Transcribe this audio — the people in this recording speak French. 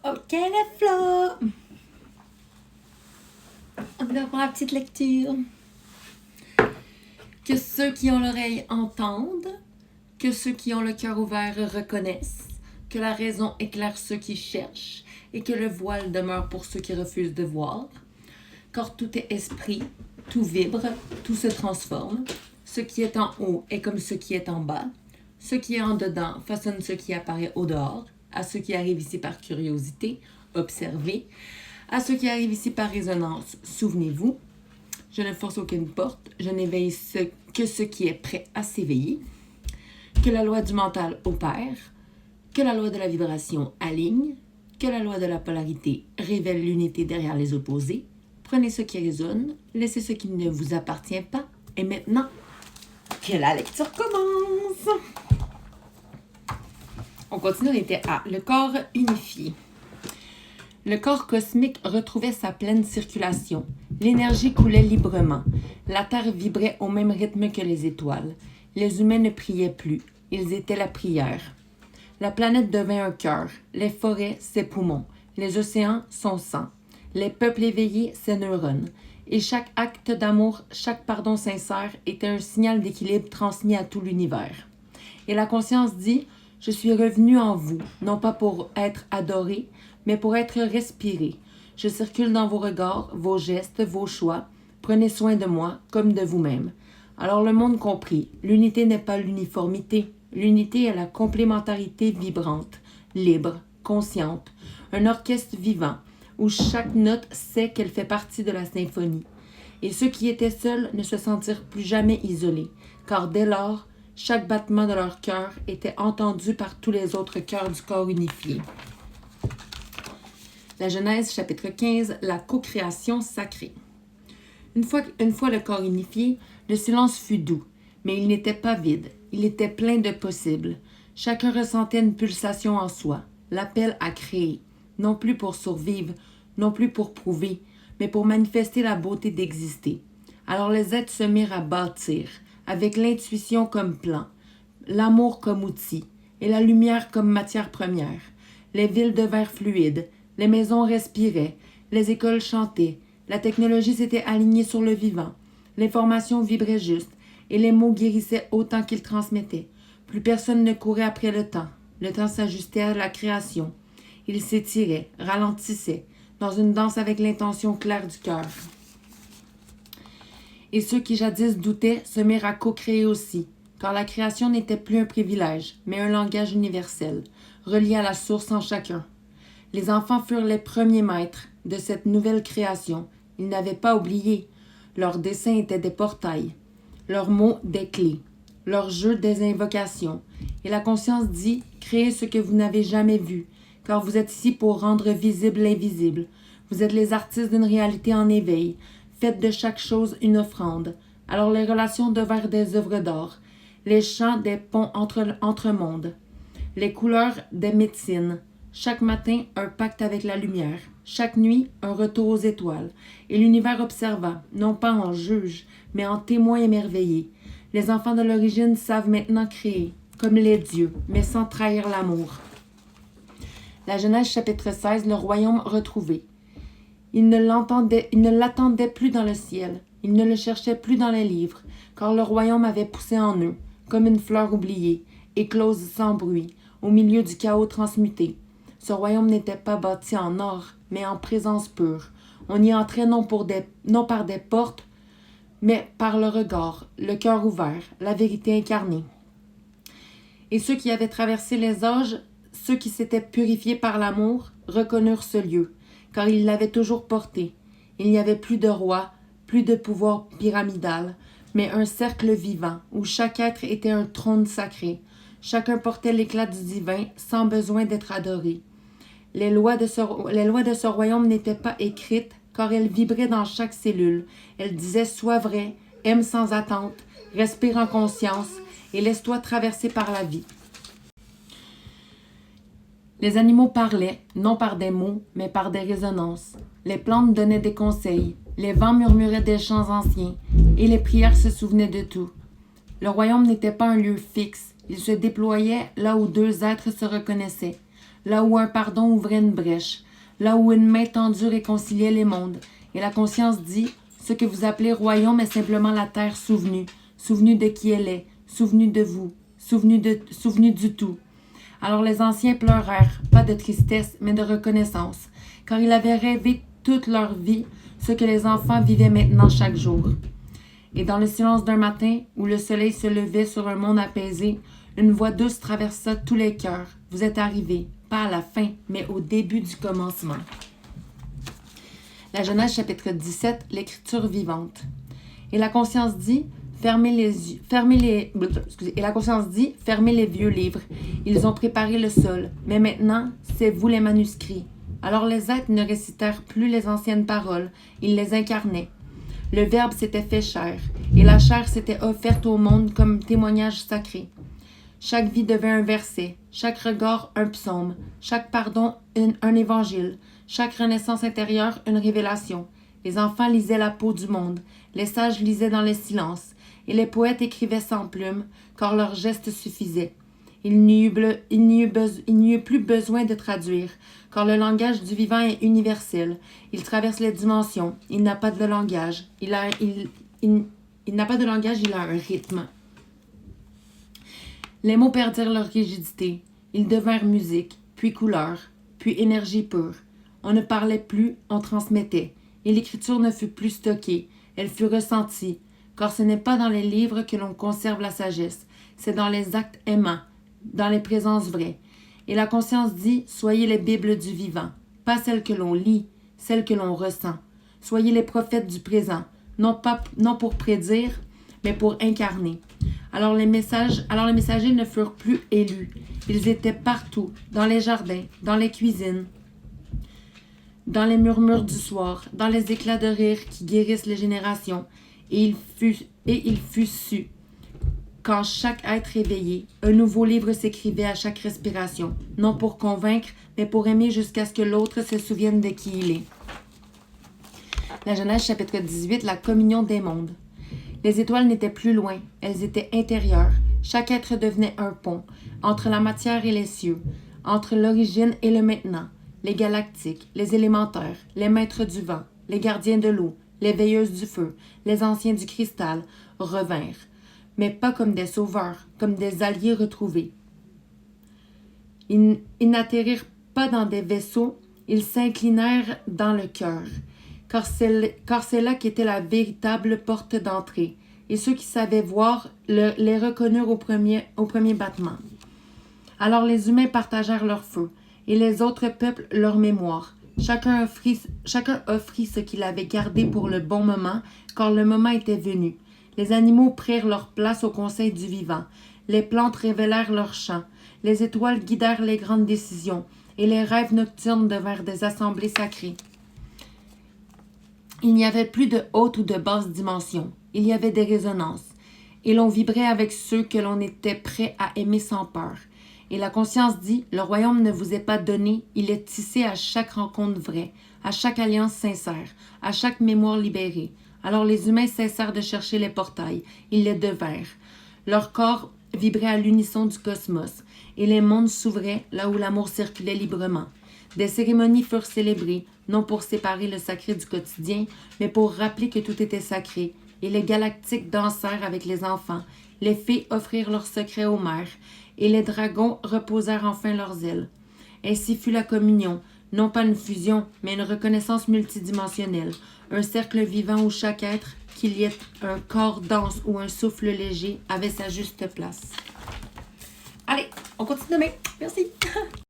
Ok, les fleurs. On va faire la petite lecture. Que ceux qui ont l'oreille entendent, que ceux qui ont le cœur ouvert reconnaissent, que la raison éclaire ceux qui cherchent et que le voile demeure pour ceux qui refusent de voir. Car tout est esprit, tout vibre, tout se transforme. Ce qui est en haut est comme ce qui est en bas. Ce qui est en dedans façonne ce qui apparaît au dehors. À ceux qui arrivent ici par curiosité, observez. À ceux qui arrivent ici par résonance, souvenez-vous. Je ne force aucune porte, je n'éveille que ce qui est prêt à s'éveiller. Que la loi du mental opère, que la loi de la vibration aligne, que la loi de la polarité révèle l'unité derrière les opposés. Prenez ce qui résonne, laissez ce qui ne vous appartient pas. Et maintenant, que la lecture commence! On continue, on était à le corps unifié. Le corps cosmique retrouvait sa pleine circulation. L'énergie coulait librement. La terre vibrait au même rythme que les étoiles. Les humains ne priaient plus. Ils étaient la prière. La planète devint un cœur. Les forêts, ses poumons. Les océans, son sang. Les peuples éveillés, ses neurones. Et chaque acte d'amour, chaque pardon sincère était un signal d'équilibre transmis à tout l'univers. Et la conscience dit « Je suis revenu en vous, non pas pour être adoré, mais pour être respiré. Je circule dans vos regards, vos gestes, vos choix. Prenez soin de moi comme de vous-même. » Alors le monde comprit, l'unité n'est pas l'uniformité. L'unité est la complémentarité vibrante, libre, consciente. Un orchestre vivant, où chaque note sait qu'elle fait partie de la symphonie. Et ceux qui étaient seuls ne se sentirent plus jamais isolés, car dès lors, chaque battement de leur cœur était entendu par tous les autres cœurs du corps unifié. La Genèse, chapitre 15, la co-création sacrée. Une fois le corps unifié, le silence fut doux, mais il n'était pas vide, il était plein de possibles. Chacun ressentait une pulsation en soi, l'appel à créer, non plus pour survivre, non plus pour prouver, mais pour manifester la beauté d'exister. Alors les êtres se mirent à bâtir, avec l'intuition comme plan, l'amour comme outil, et la lumière comme matière première. Les villes devinrent fluides, les maisons respiraient, les écoles chantaient, la technologie s'était alignée sur le vivant, l'information vibrait juste, et les mots guérissaient autant qu'ils transmettaient. Plus personne ne courait après le temps s'ajustait à la création. Il s'étirait, ralentissait, dans une danse avec l'intention claire du cœur. Et ceux qui jadis doutaient se mirent à co-créer aussi, car la création n'était plus un privilège, mais un langage universel, relié à la source en chacun. Les enfants furent les premiers maîtres de cette nouvelle création. Ils n'avaient pas oublié. Leurs dessins étaient des portails, leurs mots des clés, leurs jeux des invocations. Et la conscience dit « Créez ce que vous n'avez jamais vu, car vous êtes ici pour rendre visible l'invisible. Vous êtes les artistes d'une réalité en éveil. Faites de chaque chose une offrande. » Alors les relations devinrent des œuvres d'art, les chants des ponts entre mondes, les couleurs des médecines. Chaque matin, un pacte avec la lumière. Chaque nuit, un retour aux étoiles. Et l'univers observa, non pas en juge, mais en témoin émerveillé. Les enfants de l'origine savent maintenant créer, comme les dieux, mais sans trahir l'amour. La Genèse chapitre 16, le royaume retrouvé. Ils ne l'attendaient plus dans le ciel. Ils ne le cherchaient plus dans les livres, car le royaume avait poussé en eux, comme une fleur oubliée, éclose sans bruit, au milieu du chaos transmuté. Ce royaume n'était pas bâti en or, mais en présence pure. On y entrait non par des portes, mais par le regard, le cœur ouvert, la vérité incarnée. Et ceux qui avaient traversé les âges, ceux qui s'étaient purifiés par l'amour, reconnurent ce lieu, car ils l'avaient toujours porté. Il n'y avait plus de roi, plus de pouvoir pyramidal, mais un cercle vivant, où chaque être était un trône sacré. Chacun portait l'éclat du divin, sans besoin d'être adoré. Les lois de ce royaume n'étaient pas écrites, car elles vibraient dans chaque cellule. Elles disaient « Sois vrai, aime sans attente, respire en conscience et laisse-toi traverser par la vie. » Les animaux parlaient, non par des mots, mais par des résonances. Les plantes donnaient des conseils, les vents murmuraient des chants anciens, et les prières se souvenaient de tout. Le royaume n'était pas un lieu fixe, il se déployait là où deux êtres se reconnaissaient. là où un pardon ouvrait une brèche, là où une main tendue réconciliait les mondes. Et la conscience dit, ce que vous appelez royaume est simplement la terre souvenue, souvenue de qui elle est, souvenue de vous, souvenue du tout. Alors les anciens pleurèrent, pas de tristesse, mais de reconnaissance, car ils avaient rêvé toute leur vie ce que les enfants vivaient maintenant chaque jour. Et dans le silence d'un matin, où le soleil se levait sur un monde apaisé, une voix douce traversa tous les cœurs. Vous êtes arrivés, pas à la fin, mais au début du commencement. La Genèse chapitre 17, l'écriture vivante. Et la conscience dit, fermez les vieux livres. Ils ont préparé le sol, mais maintenant, c'est vous les manuscrits. Alors les êtres ne récitèrent plus les anciennes paroles, ils les incarnaient. Le Verbe s'était fait chair, et la chair s'était offerte au monde comme témoignage sacré. Chaque vie devait un verset, chaque regard un psaume, chaque pardon un évangile, chaque renaissance intérieure une révélation. Les enfants lisaient la peau du monde, les sages lisaient dans le silence, et les poètes écrivaient sans plume, car leurs gestes suffisaient. Il n'y eut plus besoin de traduire, car le langage du vivant est universel. Il traverse les dimensions. Il n'a pas de langage. Il n'a pas de langage, il a un rythme. Les mots perdirent leur rigidité. Ils devinrent musique, puis couleur, puis énergie pure. On ne parlait plus, on transmettait. Et l'écriture ne fut plus stockée. Elle fut ressentie, car ce n'est pas dans les livres que l'on conserve la sagesse. C'est dans les actes aimants, dans les présences vraies. Et la conscience dit, soyez les Bibles du vivant, pas celles que l'on lit, celles que l'on ressent. Soyez les prophètes du présent, non pour prédire, mais pour incarner. Alors les messagers ne furent plus élus. Ils étaient partout, dans les jardins, dans les cuisines, dans les murmures du soir, dans les éclats de rire qui guérissent les générations. Et il fut su qu'en chaque être éveillé, un nouveau livre s'écrivait à chaque respiration, non pour convaincre, mais pour aimer jusqu'à ce que l'autre se souvienne de qui il est. La Genèse chapitre 18, la communion des mondes. Les étoiles n'étaient plus loin, elles étaient intérieures. Chaque être devenait un pont, entre la matière et les cieux, entre l'origine et le maintenant. Les galactiques, les élémentaires, les maîtres du vent, les gardiens de l'eau, les veilleuses du feu, les anciens du cristal, revinrent. Mais pas comme des sauveurs, comme des alliés retrouvés. Ils n'atterrirent pas dans des vaisseaux, ils s'inclinèrent dans le cœur, car c'est là qu'était la véritable porte d'entrée, et ceux qui savaient voir les reconnurent au premier battement. Alors les humains partagèrent leur feu, et les autres peuples leur mémoire. Chacun offrit ce qu'il avait gardé pour le bon moment, car le moment était venu. Les animaux prirent leur place au conseil du vivant. Les plantes révélèrent leurs chants. Les étoiles guidèrent les grandes décisions. Et les rêves nocturnes devinrent des assemblées sacrées. Il n'y avait plus de haute ou de basse dimension. Il y avait des résonances. Et l'on vibrait avec ceux que l'on était prêt à aimer sans peur. Et la conscience dit, le royaume ne vous est pas donné, il est tissé à chaque rencontre vraie, à chaque alliance sincère, à chaque mémoire libérée. Alors les humains cessèrent de chercher les portails, ils les devinrent. Leur corps vibrait à l'unisson du cosmos, et les mondes s'ouvraient là où l'amour circulait librement. Des cérémonies furent célébrées, non pour séparer le sacré du quotidien, mais pour rappeler que tout était sacré, et les galactiques dansèrent avec les enfants, les fées offrirent leurs secrets aux mères, et les dragons reposèrent enfin leurs ailes. Ainsi fut la communion, non pas une fusion, mais une reconnaissance multidimensionnelle, un cercle vivant où chaque être, qu'il y ait un corps dense ou un souffle léger, avait sa juste place. Allez, on continue demain. Merci.